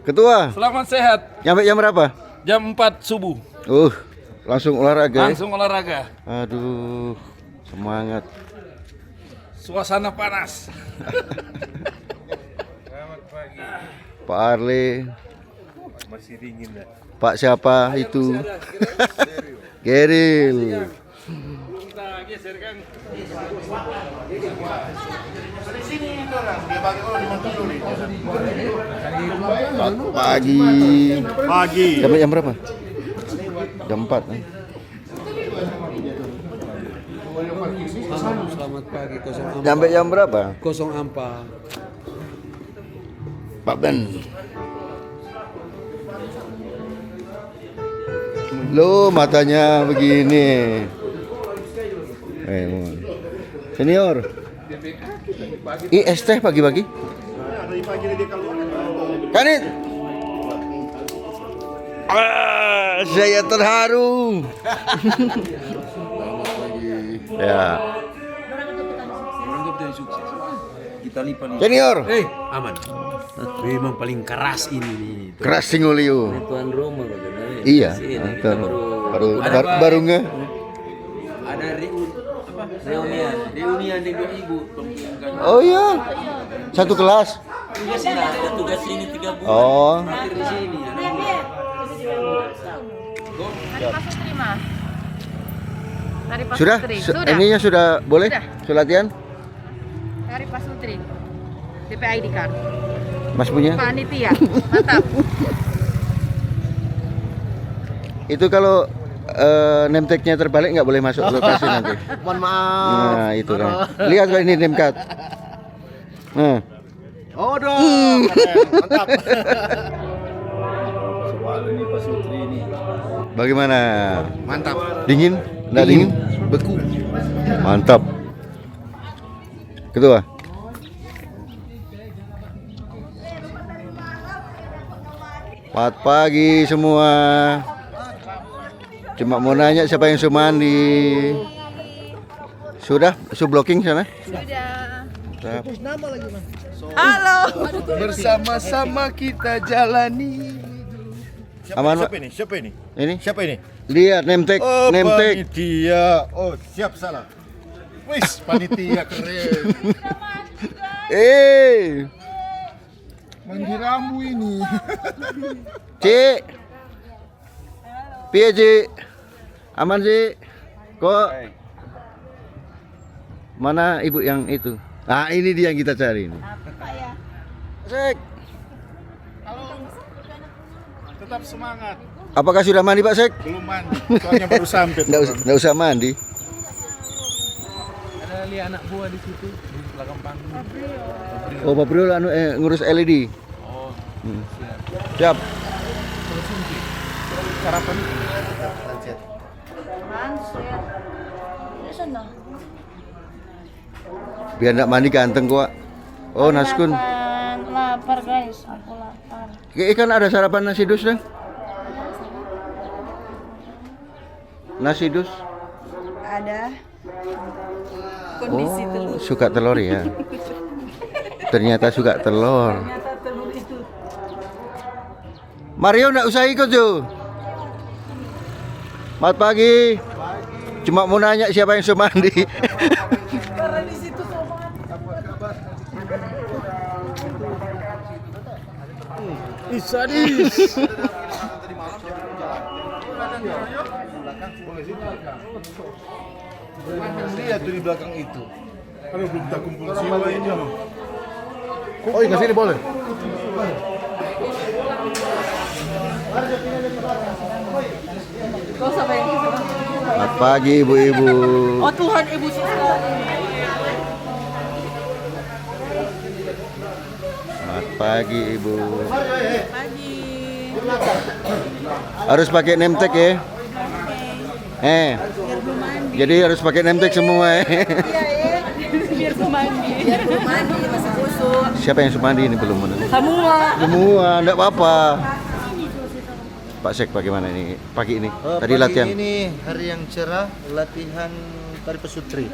Ketua, Selamat sehat. nyampe jam berapa? Jam 4 subuh. Langsung olahraga. Langsung olahraga. Aduh, semangat. Suasana panas. Pak Arle. Masih dingin ya. Pak siapa itu? Geril. Kita geser kan. Pagi. Pagi. Sampai jam berapa? Jam 4. Selamat pagi, Sampai jam berapa? 04. Pak Ben. Loh, matanya begini. Senior. Es teh pagi-pagi. Kanit. Saya terharu. Ya. Kita lipat nih. Senior. Aman. Memang paling keras ini nih. Keras singolio. Tuan rumah katanya. Iya. Kita Baru nge. Ada reunian dengan ibu. Oh iya. Satu kelas. ada tugas ini 3 bulan. Oh. Di sini. Dari Pak Sutri, Mas. Dari Pak Sudah? Sutri. Ininya sudah boleh? Sudah latihan? Dari Pak Sutri. DPID card. Mas punya? Panitia. Mantap. Itu kalau name tag-nya terbalik nggak boleh masuk lokasi nanti. Mohon maaf. Nah, itu kan. Lihat kalau ini name card. Nah. Oh dong. Mantap. Soal ini Pak Sutri ini. Bagaimana? Mantap. Dingin? Nggak dingin? Beku. Mantap. Ketua. Selamat pagi semua. Cuma mau nanya siapa yang mandi. Sudah? Blocking sana? Sudah. Sudah. Halo. Bersama-sama kita jalani. Aman, Pak? Siapa ini? Siapa ini? Ini? Siapa ini? Lihat name tag, Oh, name tag. panitia. Oh, siap salah. Wis, panitia keren. Mandi rambu ini. Cik. Piye, Cik? Aman, Cik? Kok mana ibu yang itu? Ah, ini dia yang kita cari ini. Sek. Tetap semangat. Apakah sudah mandi, Pak Sek? Belum mandi. Soalnya baru sampai. Nggak usah mandi. Ada lihat anak buah di situ di belakang panggung. Oh, Pak Bro ngurus LED. Oh. Siap. Sarapan. Biar nggak mandi ganteng kok. Oh, Naskun. Lapar guys, aku lapar. Ikan ada sarapan nasi dus dah. Nasi dus. Ada. Oh, suka telur ya. Ternyata suka telur. Mario nggak usah ikut Jo. Selamat pagi. Cuma mau nanya siapa yang sudah mandi. Sadis. Lihat tuh di belakang itu. Aduh, belum tak kumpul jiwa ini. Oh, iya, sini boleh. Kau siapa yang Selamat pagi ibu-ibu. Oh Tuhan, Ibu Siska. Selamat pagi ibu. Pagi. Harus pakai name tag ya. Jadi harus pakai name tag semua. Biar semandi. Biar semandi masih kusut. Siapa yang semandi ini belum menentu? Semua. Semua, enggak apa-apa. Pak Sek bagaimana ini pagi ini? Tadi Pagi latihan. ini hari yang cerah, latihan tari pesutri.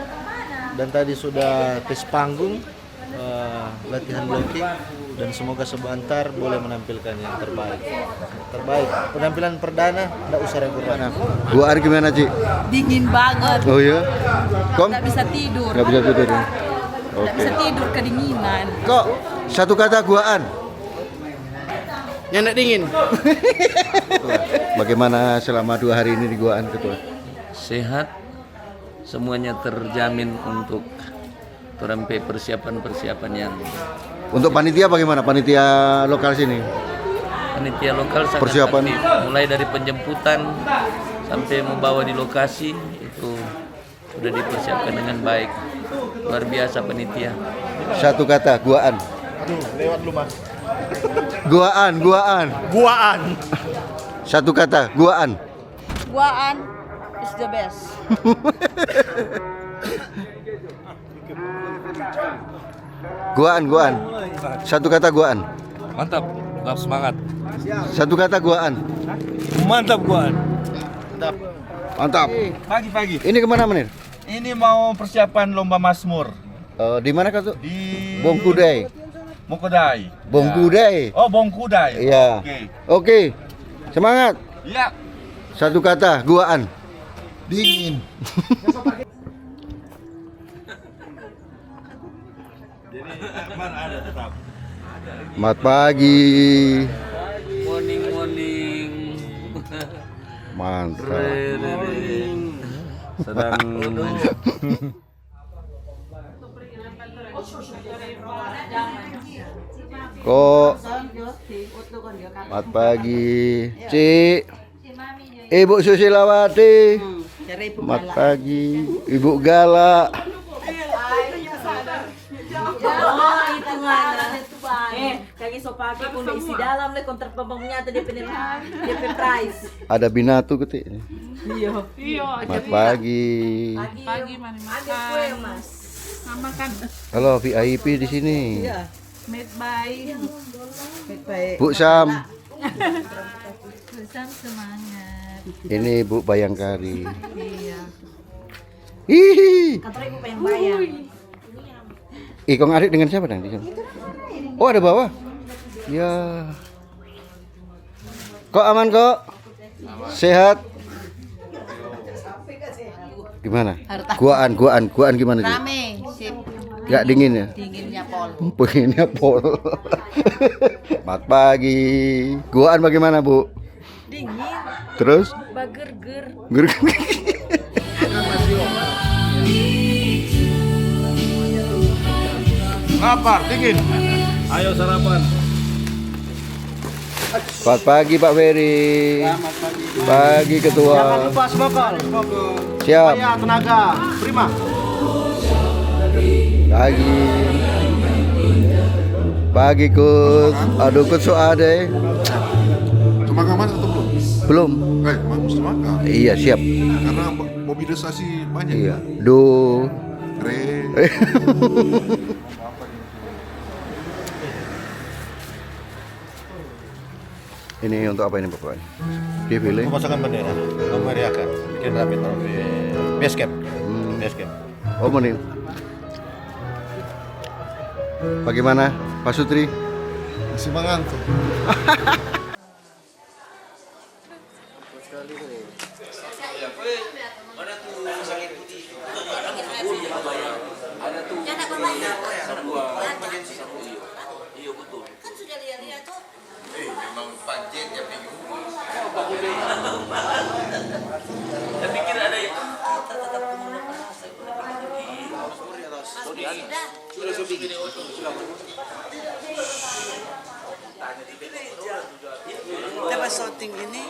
Dan tadi sudah tes panggung latihan blocking dan semoga sebentar boleh menampilkan yang terbaik. Penampilan perdana enggak usah ragu-ragu. Guaan gimana, Ci? Dingin banget. Oh iya? Kom? Nggak bisa tidur. Nggak bisa tidur ya? Nggak Oke. bisa tidur kedinginan. Kok satu kata guaan? Yang nak dingin. Bagaimana selama 2 hari ini di guaan, Ketua? Sehat, semuanya terjamin untuk sampai persiapan yang Untuk panitia bagaimana? Panitia lokal sini? panitia lokal sangat Persiapan. aktif. Mulai dari penjemputan sampai membawa di lokasi itu sudah dipersiapkan dengan baik. Luar biasa panitia. Satu kata, guaan. Aduh, lewat lu Mas. Guaan. Satu kata, guaan. Guaan is the best. Guaan. Satu kata, guaan. Mantap, tetap semangat. Satu kata, guaan. Mantap guan. Mantap. Pagi-pagi. Ini kemana, Menir? Ini mau persiapan lomba Mazmur Di mana, Kak? di Bongkudai. Mokodai. Bongkudai. Oh, Bongkudai. Iya. Oke. Semangat. Iya. Satu kata, guaan. Dingin. Selamat pagi. Morning. Mantap. Sedang Kok. Selamat pagi. Cik. Ibu Susilawati. Selamat pagi. Ibu Gala. Kaki sopake pun isi dalam le kontrak pembangnya atau DP price. Ada binatu ketik. Iya. Selamat pagi. Pagi mari makan. Mas. Makan. Halo VIP di sini. Iya. Made by. Bu Sam. Sam semangat. Ini Bu Bayangkari. Iya. Hihi. Kantor ibu pengen bayar. Kong Arik dengan siapa dan di sana? Oh, ada bawah. Ya. Kok aman kok? Sehat? Gimana? Guaan gimana sih? Rame, sip. Gak dingin ya? Dinginnya pol. Dinginnya pol. Selamat pagi. Guaan bagaimana, Bu? Dingin, Terus? bager-ger. Lapar, dingin. Ayo sarapan. Selamat pagi Pak Ferry. Pagi Ketua. Jangan lupa smokol. Siap. Supaya tenaga prima. Pagi Kus. Aduh Kus soade. Semangat mas atau belum? Belum. Mesti makan. Iya siap. Karena mobilisasi banyak. Iya. Do. Re. Ini untuk apa ini Bapak? Dipilih. Pemasangan bendera, memeriahkan, bikin rapi di base camp. Base camp. Oh mending. Bagaimana Pak Sutri? Masih mengantuk. Lepas syuting ini,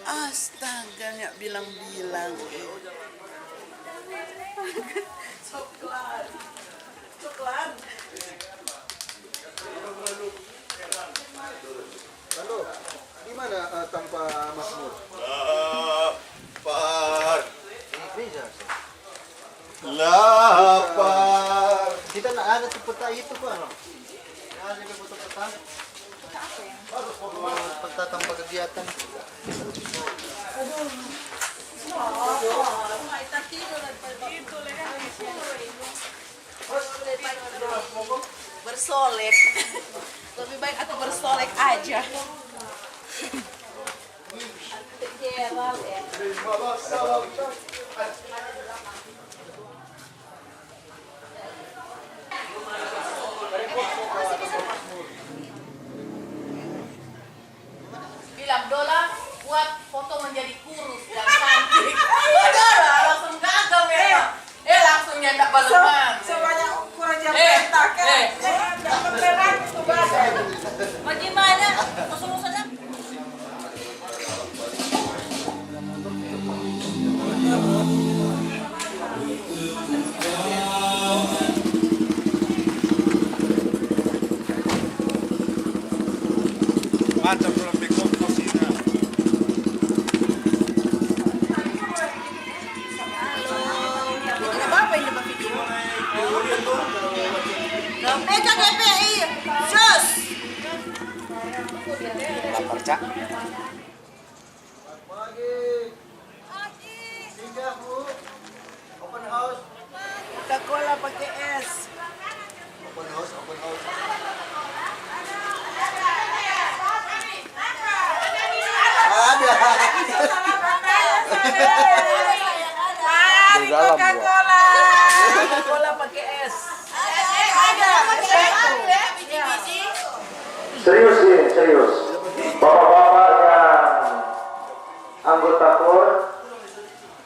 astaga, nggak bilang-bilang. Coklat. Halo, gimana tanpa Mazmur? Lapar. Kita nak ada tuh peta itu Pak. Ada foto peta. Peta tanpa kegiatan. Aduh. bersolek. Lebih baik aku bersolek aja. Bilang Dola buat foto menjadi kurus dan cantik. Dola langsung gagal ya. Langsung nyendak balapan. Sebanyak ukuran jam petak kan. Dapat merah itu badan. Bagaimana? Usul-usulnya? Mantap kalau bekok kosina. Apa ini Pak Fikri? Mega GPI. Sus. Lapar, Cak. Coca-Cola pakai es. Coca-Cola. Coca-Cola pakai es. Serius nih, serius. Bapak-bapak yang anggota KOR,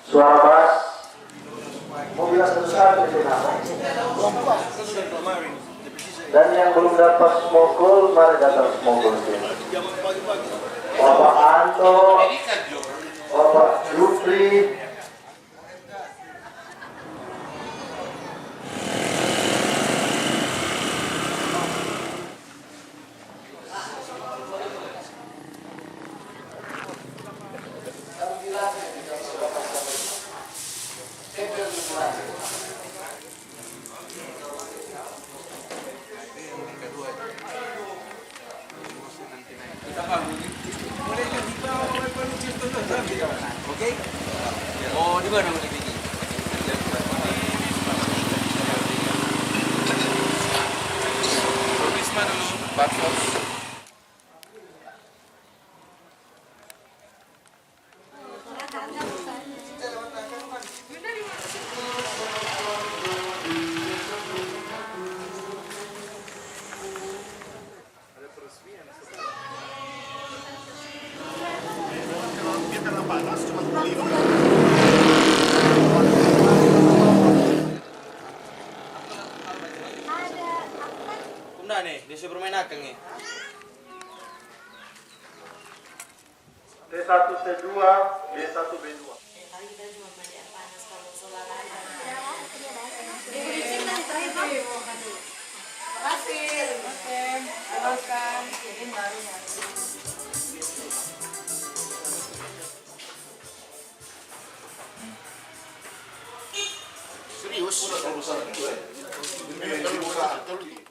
suara bass, mobil satu-satu di sana. Dan yang belum dapat smogol, mari datang smogol sini. Bapak Anto, Bapak Jupri, Oh, di mana ini? Wisma dulu, Baksos. Kumda nih, dia bermain akang nih. T1, T2, B1, B2. Serius? Udah besar juga ya. Ini besar terus.